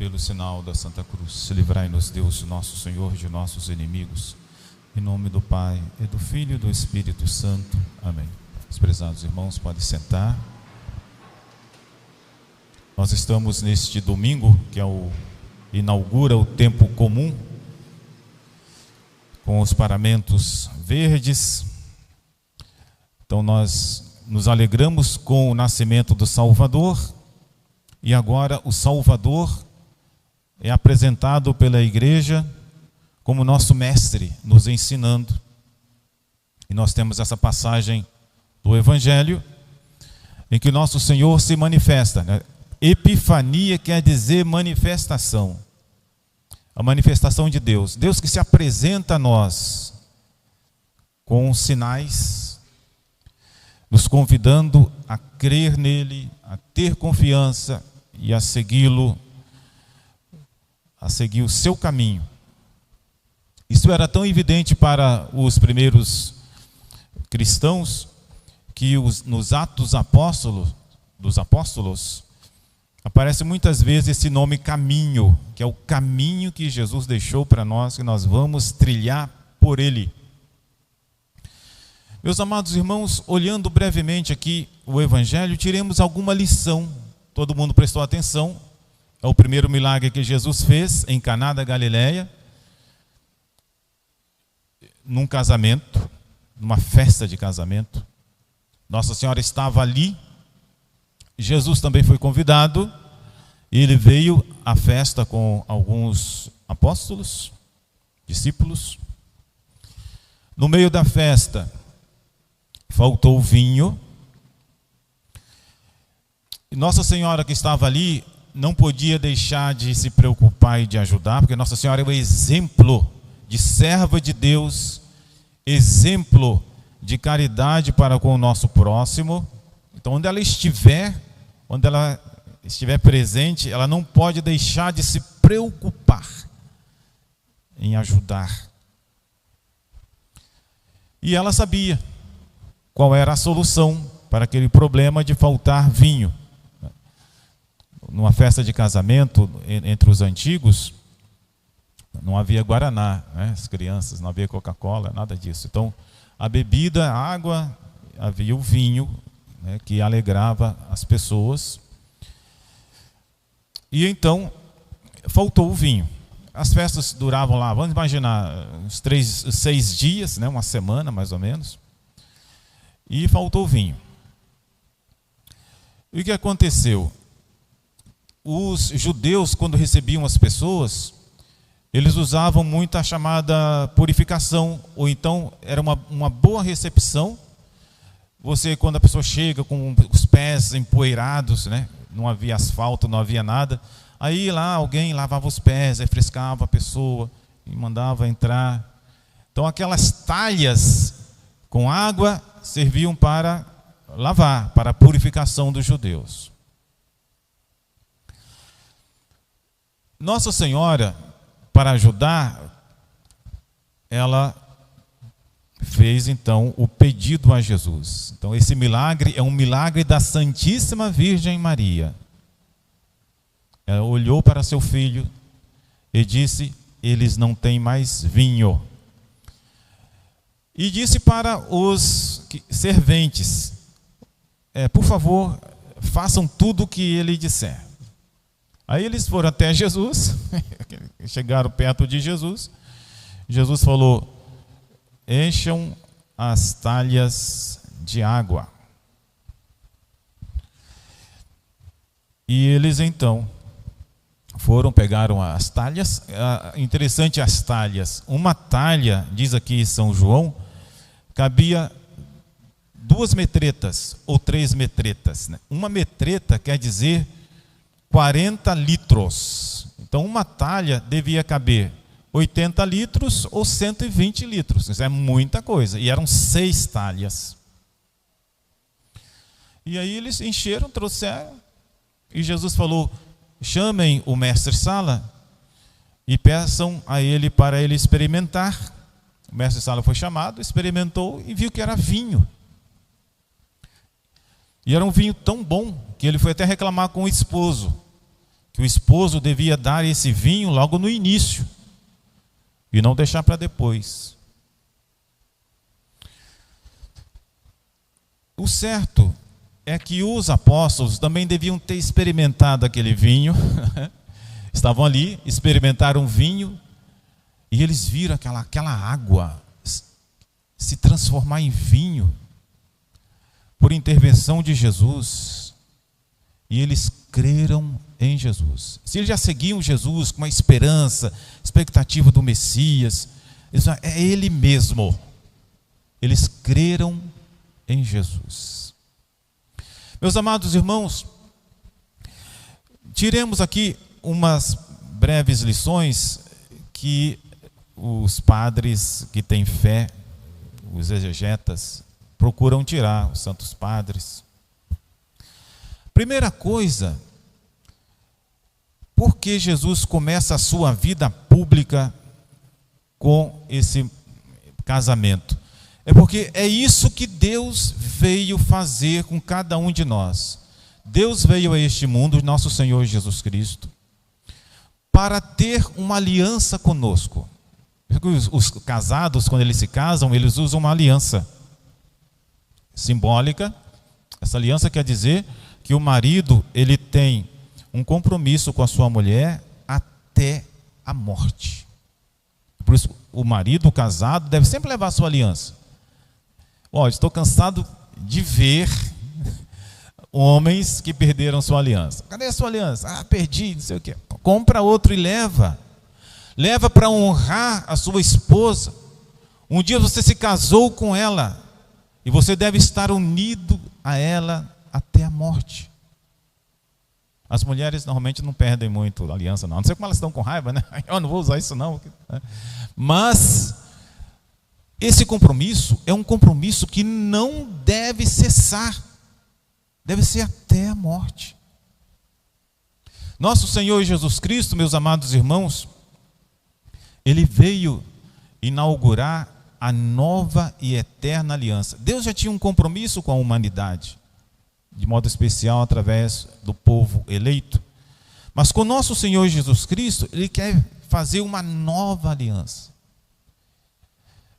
pelo sinal da Santa Cruz, livrai-nos Deus, nosso Senhor, de nossos inimigos. Em nome do Pai, e do Filho e do Espírito Santo. Amém. Os prezados irmãos, podem sentar. Nós estamos neste domingo, que inaugura o tempo comum, com os paramentos verdes. Então nós nos alegramos com o nascimento do Salvador, e agora o Salvador é apresentado pela igreja como nosso mestre, nos ensinando. E nós temos essa passagem do Evangelho, em que nosso Senhor se manifesta, né? Epifania quer dizer manifestação. A manifestação de Deus. Deus que se apresenta a nós com sinais, nos convidando a crer nele, a ter confiança e a segui-lo, a seguir o seu caminho. Isso era tão evidente para os primeiros cristãos, que nos Atos dos Apóstolos, aparece muitas vezes esse nome caminho, que é o caminho que Jesus deixou para nós, que nós vamos trilhar por ele. Meus amados irmãos, olhando brevemente aqui o Evangelho, tiremos alguma lição. Todo mundo prestou atenção. É o primeiro milagre que Jesus fez em Caná da Galileia, num casamento, numa festa de casamento. Nossa Senhora estava ali. Jesus também foi convidado, e ele veio à festa com alguns apóstolos, discípulos. No meio da festa, faltou vinho. E Nossa Senhora, que estava ali, não podia deixar de se preocupar e de ajudar, porque Nossa Senhora é o exemplo de serva de Deus, exemplo de caridade para com o nosso próximo. Então, onde ela estiver presente, ela não pode deixar de se preocupar em ajudar. E ela sabia qual era a solução para aquele problema de faltar vinho. Numa festa de casamento, entre os antigos, não havia guaraná, né? As crianças, não havia Coca-Cola, nada disso. Então, a bebida, a água, havia o vinho, né, que alegrava as pessoas. E então, faltou o vinho. As festas duravam lá, vamos imaginar, uns 6 dias, né, uma semana mais ou menos. E faltou o vinho. E o que aconteceu? Os judeus, quando recebiam as pessoas, eles usavam muito a chamada purificação, ou então era uma boa recepção. Você, quando a pessoa chega com os pés empoeirados, né? Não havia asfalto, não havia nada, aí lá alguém lavava os pés, refrescava a pessoa e mandava entrar. Então aquelas talhas com água serviam para lavar, para a purificação dos judeus. Nossa Senhora, para ajudar, ela fez então o pedido a Jesus. Então esse milagre é um milagre da Santíssima Virgem Maria. Ela olhou para seu filho e disse: eles não têm mais vinho. E disse para os serventes: por favor, façam tudo o que ele disser. Aí eles foram até Jesus, chegaram perto de Jesus. Jesus falou: encham as talhas de água. E eles então pegaram as talhas. Interessante, as talhas. Uma talha, diz aqui São João, cabia 2 metretas ou 3 metretas. Uma metreta quer dizer 40 litros. Então uma talha devia caber 80 litros ou 120 litros. Isso é muita coisa. E eram 6 talhas. E aí eles encheram, trouxeram. E Jesus falou: chamem o mestre-sala e peçam a ele para ele experimentar. O mestre-sala foi chamado, experimentou e viu que era vinho. E era um vinho tão bom que ele foi até reclamar com o esposo, que o esposo devia dar esse vinho logo no início e não deixar para depois. O certo é que os apóstolos também deviam ter experimentado aquele vinho. Estavam ali, experimentaram vinho e eles viram aquela água se transformar em vinho por intervenção de Jesus. E eles creram em Jesus. Se eles já seguiam Jesus com uma esperança, expectativa do Messias, é Ele mesmo. Eles creram em Jesus. Meus amados irmãos, tiremos aqui umas breves lições que os padres que têm fé, os exegetas, procuram tirar, os santos padres. Primeira coisa, por que Jesus começa a sua vida pública com esse casamento? É porque é isso que Deus veio fazer com cada um de nós. Deus veio a este mundo, nosso Senhor Jesus Cristo, para ter uma aliança conosco. Os casados, quando eles se casam, eles usam uma aliança simbólica. Essa aliança quer dizer que o marido, ele tem um compromisso com a sua mulher até a morte. Por isso, o marido, o casado, deve sempre levar a sua aliança. Olha, estou cansado de ver homens que perderam sua aliança. Cadê a sua aliança? Ah, perdi, não sei o quê. Compra outro e leva. Leva para honrar a sua esposa. Um dia você se casou com ela e você deve estar unido a ela até a morte. As mulheres normalmente não perdem muito a aliança, não. Não sei como elas estão com raiva, né? Eu não vou usar isso, não. Mas esse compromisso é um compromisso que não deve cessar. Deve ser até a morte. Nosso Senhor Jesus Cristo, meus amados irmãos, Ele veio inaugurar a nova e eterna aliança. Deus já tinha um compromisso com a humanidade, de modo especial através do povo eleito. Mas com nosso Senhor Jesus Cristo, Ele quer fazer uma nova aliança.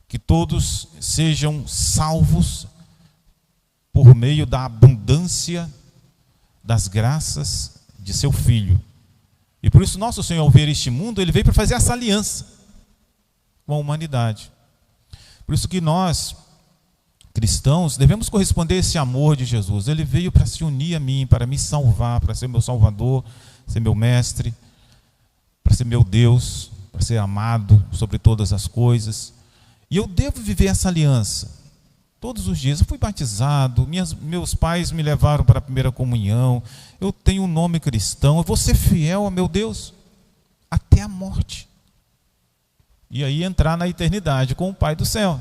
Que todos sejam salvos por meio da abundância das graças de seu Filho. E por isso nosso Senhor, ao ver este mundo, Ele veio para fazer essa aliança com a humanidade. Por isso que nós, cristãos, devemos corresponder a esse amor de Jesus. Ele veio para se unir a mim, para me salvar, para ser meu Salvador, ser meu mestre, para ser meu Deus, para ser amado sobre todas as coisas. E eu devo viver essa aliança todos os dias. Eu fui batizado, meus pais me levaram para a primeira comunhão, eu tenho um nome cristão, eu vou ser fiel ao meu Deus até a morte. E aí entrar na eternidade com o Pai do céu.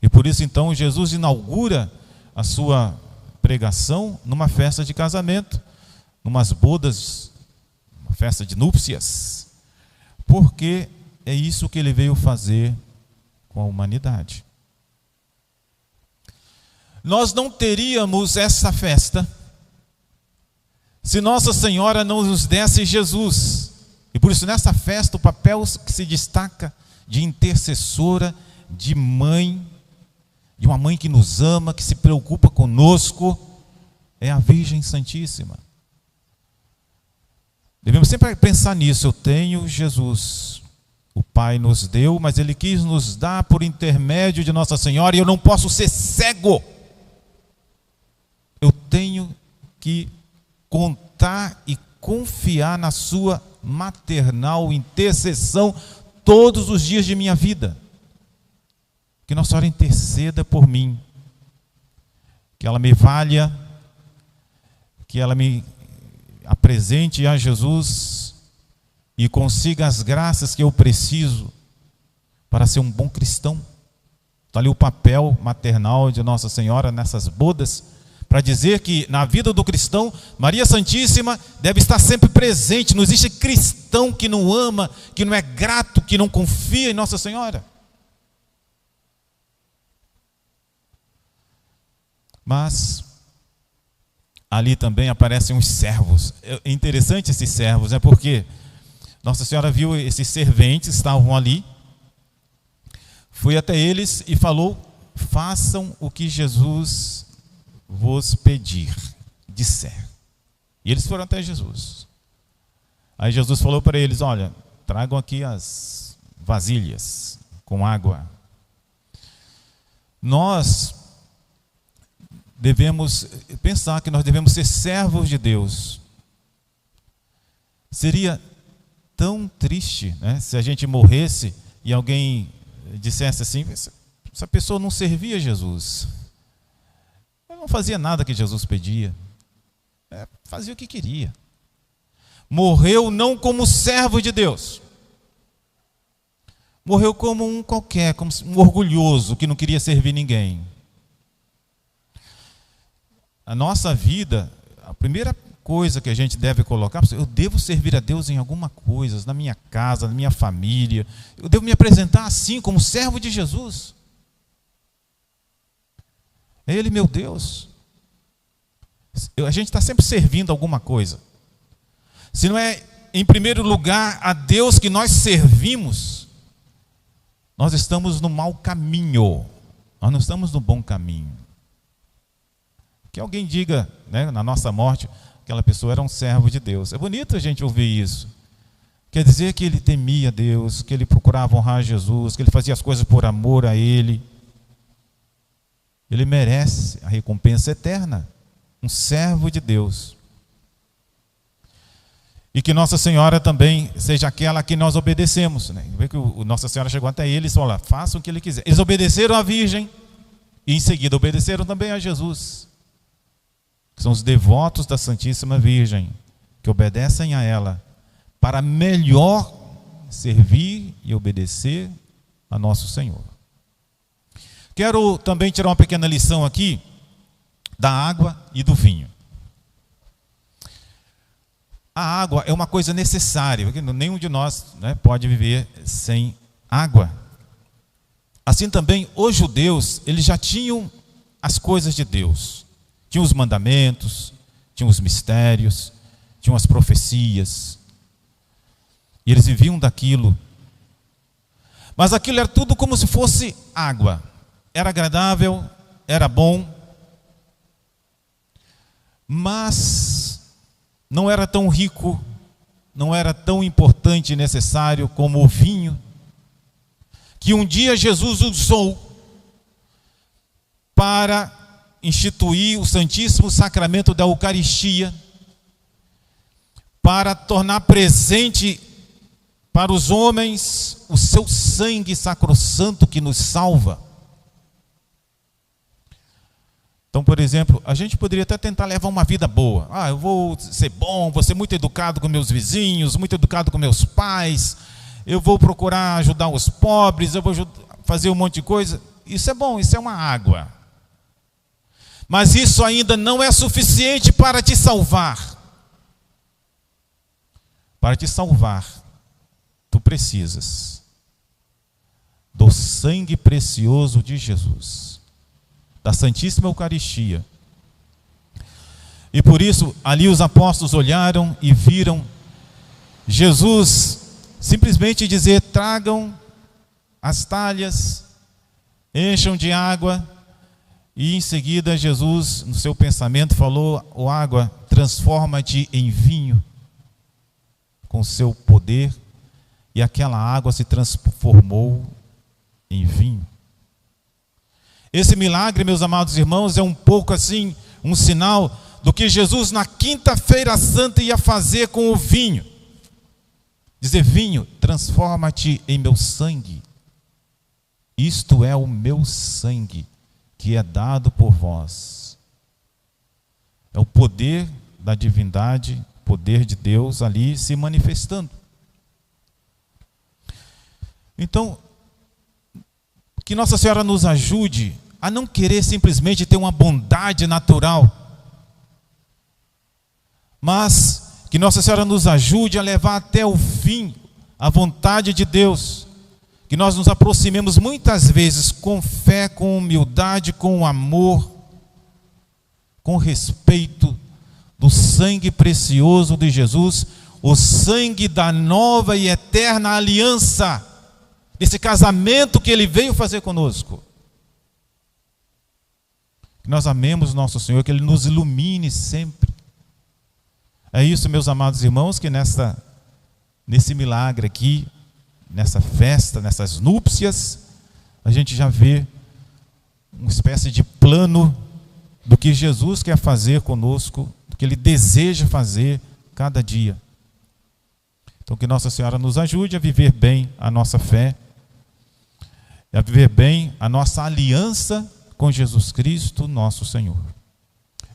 E por isso então Jesus inaugura a sua pregação numa festa de casamento, numas bodas, uma festa de núpcias, porque é isso que Ele veio fazer com a humanidade. Nós não teríamos essa festa se Nossa Senhora não nos desse Jesus. E por isso nessa festa o papel que se destaca de intercessora, de mãe, de uma mãe que nos ama, que se preocupa conosco, é a Virgem Santíssima. Devemos sempre pensar nisso. Eu tenho Jesus, o Pai nos deu, mas Ele quis nos dar por intermédio de Nossa Senhora, e eu não posso ser cego. Eu tenho que contar e confiar na sua maternal intercessão todos os dias de minha vida. Que Nossa Senhora interceda por mim, que ela me valha, que ela me apresente a Jesus e consiga as graças que eu preciso para ser um bom cristão. Está ali o papel maternal de Nossa Senhora nessas bodas, para dizer que na vida do cristão, Maria Santíssima deve estar sempre presente. Não existe cristão que não ama, que não é grato, que não confia em Nossa Senhora. Mas ali também aparecem os servos. É interessante esses servos, né? Porque Nossa Senhora viu esses serventes que estavam ali, foi até eles e falou: façam o que Jesus vos pedir, disser. E eles foram até Jesus. Aí Jesus falou para eles: olha, tragam aqui as vasilhas com água. Nós devemos pensar que nós devemos ser servos de Deus. Seria tão triste, né, se a gente morresse e alguém dissesse assim: essa pessoa não servia a Jesus, não fazia nada que Jesus pedia, fazia o que queria. Morreu não como servo de Deus, morreu como um qualquer, como um orgulhoso que não queria servir ninguém. A nossa vida, a primeira coisa que a gente deve colocar: eu devo servir a Deus em alguma coisa, na minha casa, na minha família. Eu devo me apresentar assim, como servo de Jesus. É Ele, meu Deus. A gente está sempre servindo alguma coisa. Se não é, em primeiro lugar, a Deus que nós servimos, nós estamos no mau caminho. Nós não estamos no bom caminho. Que alguém diga, né, na nossa morte, aquela pessoa era um servo de Deus. É bonito a gente ouvir isso. Quer dizer que ele temia Deus, que ele procurava honrar Jesus, que ele fazia as coisas por amor a Ele. Ele merece a recompensa eterna. Um servo de Deus. E que Nossa Senhora também seja aquela a que nós obedecemos, né? Vê que Nossa Senhora chegou até eles e falou: façam o que Ele quiser. Eles obedeceram à Virgem e em seguida obedeceram também a Jesus. São os devotos da Santíssima Virgem, que obedecem a ela para melhor servir e obedecer a nosso Senhor. Quero também tirar uma pequena lição aqui da água e do vinho. A água é uma coisa necessária, porque nenhum de nós, né, pode viver sem água. Assim também, os judeus, eles já tinham as coisas de Deus. Tinham os mandamentos, tinham os mistérios, tinham as profecias. E eles viviam daquilo. Mas aquilo era tudo como se fosse água. Era agradável, era bom, mas não era tão rico, não era tão importante e necessário como o vinho, que um dia Jesus usou para instituir o Santíssimo Sacramento da Eucaristia, para tornar presente para os homens o seu sangue sacrossanto que nos salva. Então, por exemplo, a gente poderia até tentar levar uma vida boa. Eu vou ser bom, vou ser muito educado com meus vizinhos, muito educado com meus pais, eu vou procurar ajudar os pobres, eu vou fazer um monte de coisa. Isso é bom, isso é uma água. Mas isso ainda não é suficiente para te salvar. Para te salvar, tu precisas do sangue precioso de Jesus, da Santíssima Eucaristia. E por isso, ali os apóstolos olharam e viram Jesus simplesmente dizer: tragam as talhas, encham de água. E em seguida Jesus, no seu pensamento, falou: ó água, transforma-te em vinho, com seu poder. E aquela água se transformou em vinho. Esse milagre, meus amados irmãos, é um pouco assim, um sinal do que Jesus na quinta-feira santa ia fazer com o vinho. Dizer: vinho, transforma-te em meu sangue. Isto é o meu sangue, que é dado por vós. É o poder da divindade, poder de Deus ali se manifestando. Então, que Nossa Senhora nos ajude a não querer simplesmente ter uma bondade natural, mas que Nossa Senhora nos ajude a levar até o fim a vontade de Deus, que nós nos aproximemos muitas vezes com fé, com humildade, com amor, com respeito, do sangue precioso de Jesus, o sangue da nova e eterna aliança, desse casamento que Ele veio fazer conosco. Que nós amemos nosso Senhor, que Ele nos ilumine sempre. É isso, meus amados irmãos, que nesse milagre aqui, nessa festa, nessas núpcias, a gente já vê uma espécie de plano do que Jesus quer fazer conosco, do que Ele deseja fazer cada dia. Então que Nossa Senhora nos ajude a viver bem a nossa fé, a viver bem a nossa aliança com Jesus Cristo, nosso Senhor.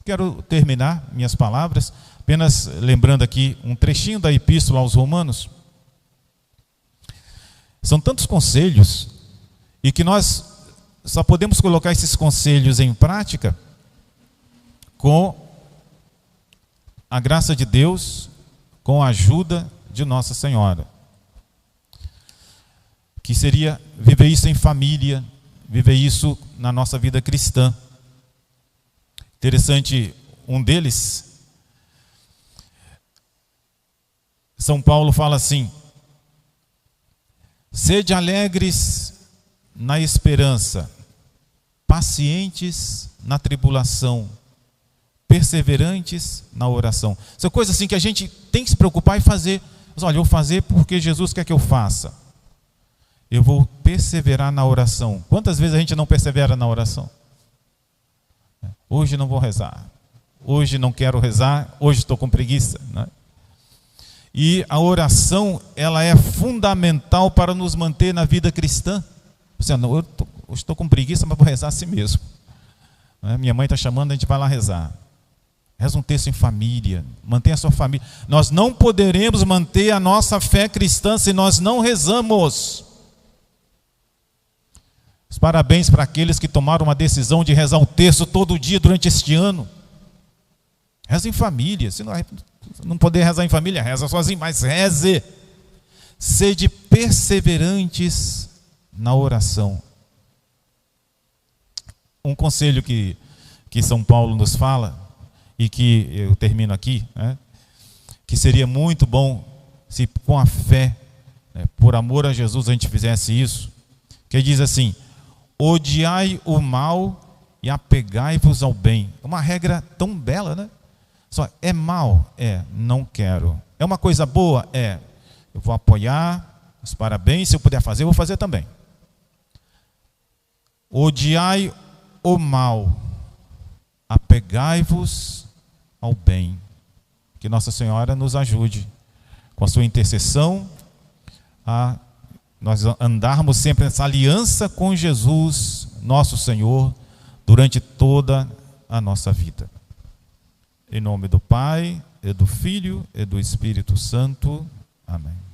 Quero terminar minhas palavras apenas lembrando aqui um trechinho da Epístola aos Romanos. São tantos conselhos, e que nós só podemos colocar esses conselhos em prática com a graça de Deus, com a ajuda de Nossa Senhora. Que seria viver isso em família, viver isso na nossa vida cristã. Interessante, um deles, São Paulo fala assim: sede alegres na esperança, pacientes na tribulação, perseverantes na oração. São coisas assim que a gente tem que se preocupar e fazer. Mas, olha, eu vou fazer porque Jesus quer que eu faça. Eu vou perseverar na oração. Quantas vezes a gente não persevera na oração? Hoje não vou rezar. Hoje não quero rezar. Hoje estou com preguiça, né? E a oração, ela é fundamental para nos manter na vida cristã. Você, não, hoje estou com preguiça, mas vou rezar assim mesmo. Minha mãe está chamando, a gente vai lá rezar. Reza um texto em família, mantenha a sua família. Nós não poderemos manter a nossa fé cristã se nós não rezamos. Os parabéns para aqueles que tomaram uma decisão de rezar o texto todo dia durante este ano. Reza em família. Se não poder rezar em família, reza sozinho, mas reze. Sede perseverantes na oração. Um conselho que São Paulo nos fala, e que eu termino aqui, né, que seria muito bom se com a fé, né, por amor a Jesus, a gente fizesse isso, que diz assim: odiai o mal e apegai-vos ao bem. É uma regra tão bela, né? Só é mal? É, não quero. É uma coisa boa? É, eu vou apoiar, os parabéns, se eu puder fazer, eu vou fazer também. Odiai o mal, apegai-vos ao bem. Que Nossa Senhora nos ajude, com a sua intercessão, a nós andarmos sempre nessa aliança com Jesus, nosso Senhor, durante toda a nossa vida. Em nome do Pai, e do Filho, e do Espírito Santo. Amém.